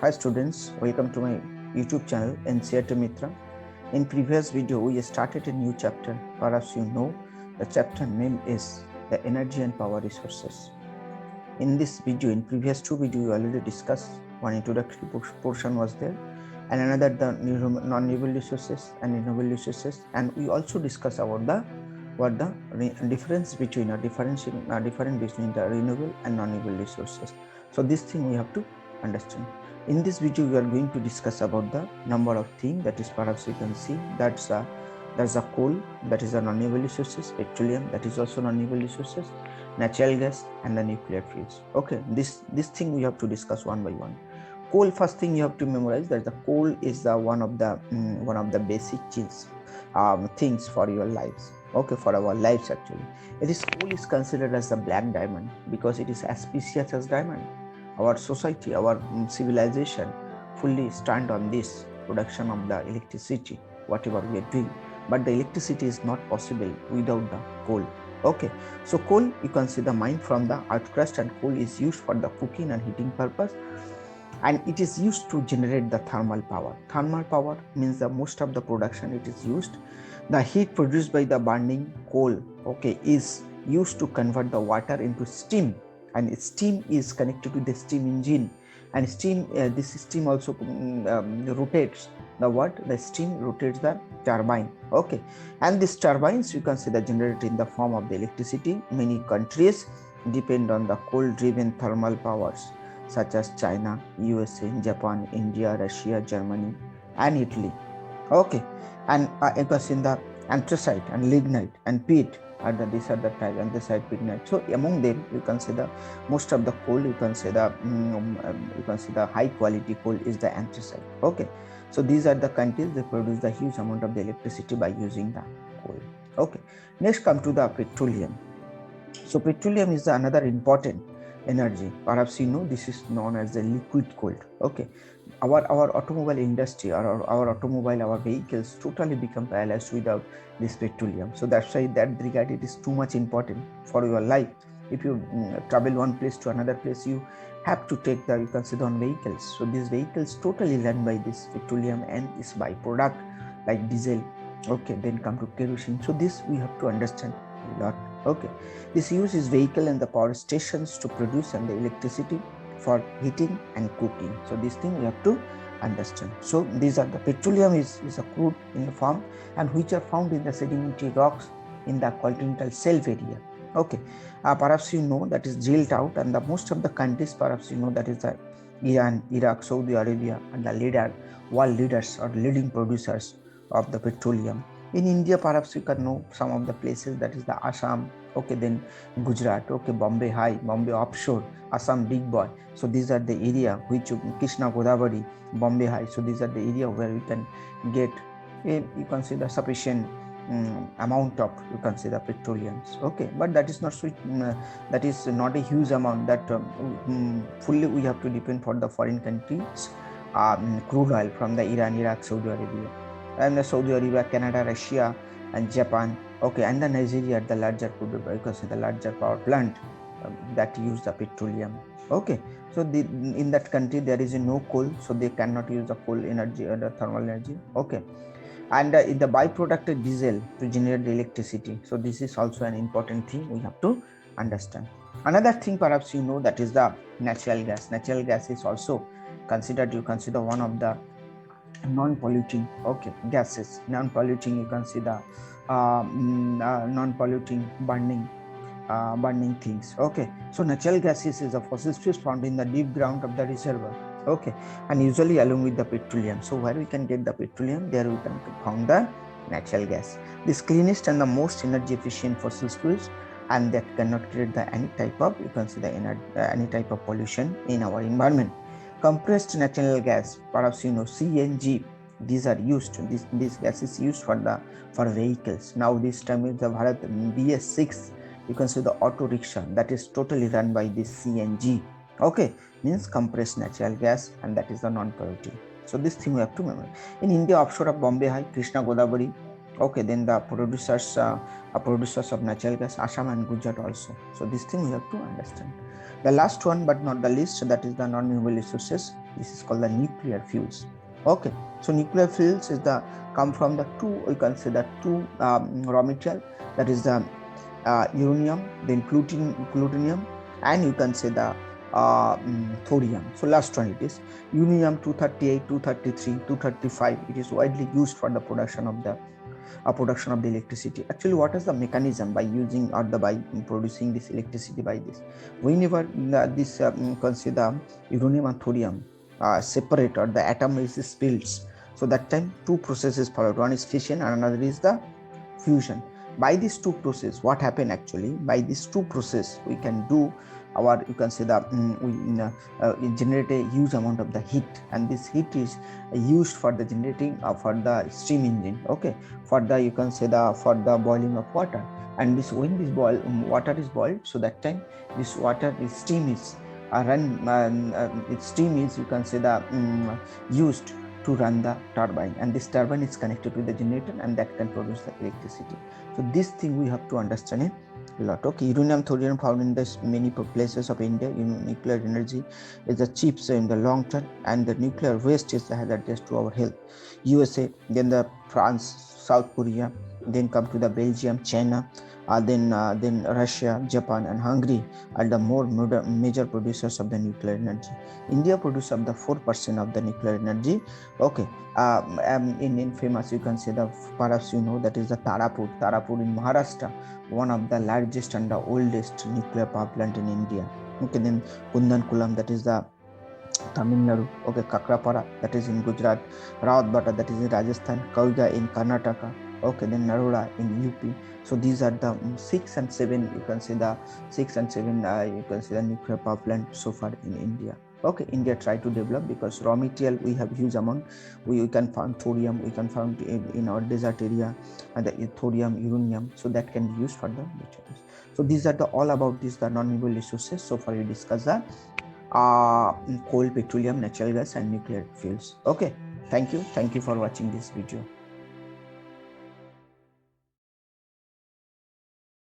Hi students, welcome to my YouTube channel NCERT Mitra. In previous video, we started a new chapter. Perhaps you know the chapter name is the energy and power resources. In this video, in previous two videos, we already discussed one introductory portion was there, and another the non-renewable resources and renewable resources, and we also discussed about the difference between difference between the renewable and non-renewable resources. So this thing we have to understand. In this video, we are going to discuss about the number of things that is perhaps you can see that's a coal, that is a non-renewable resources, petroleum, that is also non-renewable resources, natural gas, and the nuclear fuels. Okay, this thing we have to discuss one by one. Coal, first thing you have to memorize that the coal is the one of the basic things for your lives. Okay, for our lives actually. Coal is considered as the black diamond because it is as precious as diamond. Our society, our civilization fully stand on this production of the electricity, whatever we are doing. But the electricity is not possible without the coal. Okay, so coal, you can see the mine from the earth crust, and coal is used for the cooking and heating purpose, and it is used to generate the thermal power. Thermal power means the most of the production it is used. The heat produced by the burning coal, okay, is used to convert the water into steam, and steam is connected to the steam engine, and steam this steam also rotates the steam rotates the turbine. Okay, and these turbines you can see the generated in the form of the electricity. Many countries depend on the coal driven thermal powers such as China, USA, Japan, India, Russia, Germany, and Italy. Okay, and you can see the anthracite and lignite and peat these are the type, anthracite, lignite. So among them you can see the most of the coal, you can see the high quality coal is the anthracite. Okay, so these are the countries they produce the huge amount of the electricity by using the coal. Okay, next come to the petroleum. So petroleum is another important energy. Perhaps you know this is known as the liquid coal. Okay, our automobile industry or our vehicles totally become paralyzed without this petroleum. So that's why that regard it is too much important for your life. If you travel one place to another place, you have to take you can see on vehicles. So these vehicles totally run by this petroleum and its byproduct like diesel. Okay, then come to kerosene. So this we have to understand a lot. Okay, this uses vehicle and the power stations to produce and the electricity for heating and cooking. So this thing we have to understand. So these are the petroleum is a crude in the form and which are found in the sedimentary rocks in the continental shelf area. Okay, perhaps you know that is drilled out, and the most of the countries perhaps you know that is the Iran, Iraq, Saudi Arabia, and the world leaders or leading producers of the petroleum. In India, perhaps you can know some of the places, that is the Assam, okay, then Gujarat, okay, Bombay High, Bombay Offshore, Assam Big Boy. So these are the area which Krishna Godavari, Bombay High. So these are the area where we can get you can see the sufficient amount of you can see the petroleums. Okay, but that is not so that is not a huge amount that fully we have to depend for the foreign countries crude oil from the Iran, Iraq, Saudi Arabia, and the Saudi Arabia, Canada, Russia, and Japan. Okay, and the Nigeria, the larger crude, because the larger power plant that use the petroleum. Okay, so in that country there is no coal, so they cannot use the coal energy or the thermal energy. Okay, and in the byproduct diesel to generate the electricity. So this is also an important thing we have to understand. Another thing perhaps you know that is the natural gas. Natural gas is also considered, you consider one of the non-polluting gases. Non-polluting, you can see the non-polluting burning things. Okay, so natural gases is a fossil fuel found in the deep ground of the reservoir. Okay, and usually along with the petroleum. So where we can get the petroleum, there we can found the natural gas. This cleanest and the most energy efficient fossil fuels, and that cannot create any type of you can see the any type of pollution in our environment. Compressed natural gas, perhaps you know CNG, these are used, this gas is used for vehicles. Now this time is the Bharat BS6, you can see the auto rickshaw that is totally run by this CNG. Okay, means compressed natural gas, and that is the non-polluting. So this thing we have to remember. In India, offshore of Bombay High, Krishna Godavari, okay, then the producers of natural gas, Assam and Gujarat also. So this thing we have to understand. The last one but not the least, that is the non-renewable resources. This is called the nuclear fuels. Okay, so nuclear fuels is the come from the two, you can say the two raw material, that is the uranium, then plutonium, and you can say the thorium. So last one, it is uranium 238, 233, 235. It is widely used for the production of the electricity. Actually, what is the mechanism by using or the by producing this electricity by this? Whenever this consider uranium and thorium separate, or the atom is spilled, so that time two processes followed. One is fission and another is the fusion. By these two process, what happen actually? By these two process, we can do our, you can say the we generate a huge amount of the heat, and this heat is used for the generating for the steam engine. Okay, for the, you can say the, for the boiling of water. And this, when this water is boiled, so that time this water, this steam is its steam is, you can say the used to run the turbine, and this turbine is connected to the generator, and that can produce the electricity. So this thing we have to understand a lot. Okay, uranium, thorium found in the many places of India. Nuclear energy is the cheap in the long term, and the nuclear waste is the hazardous to our health. USA, then the France, South Korea, then come to the Belgium, China, then Russia, Japan, and Hungary are the more major producers of the nuclear energy. India produces up the 4% of the nuclear energy. Okay, in famous, you can say the, perhaps you know, that is the Tarapur in Maharashtra, one of the largest and the oldest nuclear power plant in India. Okay, then Kundankulam, that is the Tamil Nadu. Okay, Kakrapara, that is in Gujarat, Rawatbata, that is in Rajasthan, Kauga in Karnataka. Okay, then Narula in UP. So these are the 6 and 7, you can say the 6 and 7 you can say the nuclear power plant so far in India. Okay, India try to develop, because raw material we have huge amount. We can find thorium, we can find in our desert area, and the thorium, uranium, so that can be used for the materials. So these are the all about this, the non-renewable resources. So far we discuss the coal, petroleum, natural gas, and nuclear fuels. Okay, thank you for watching this video.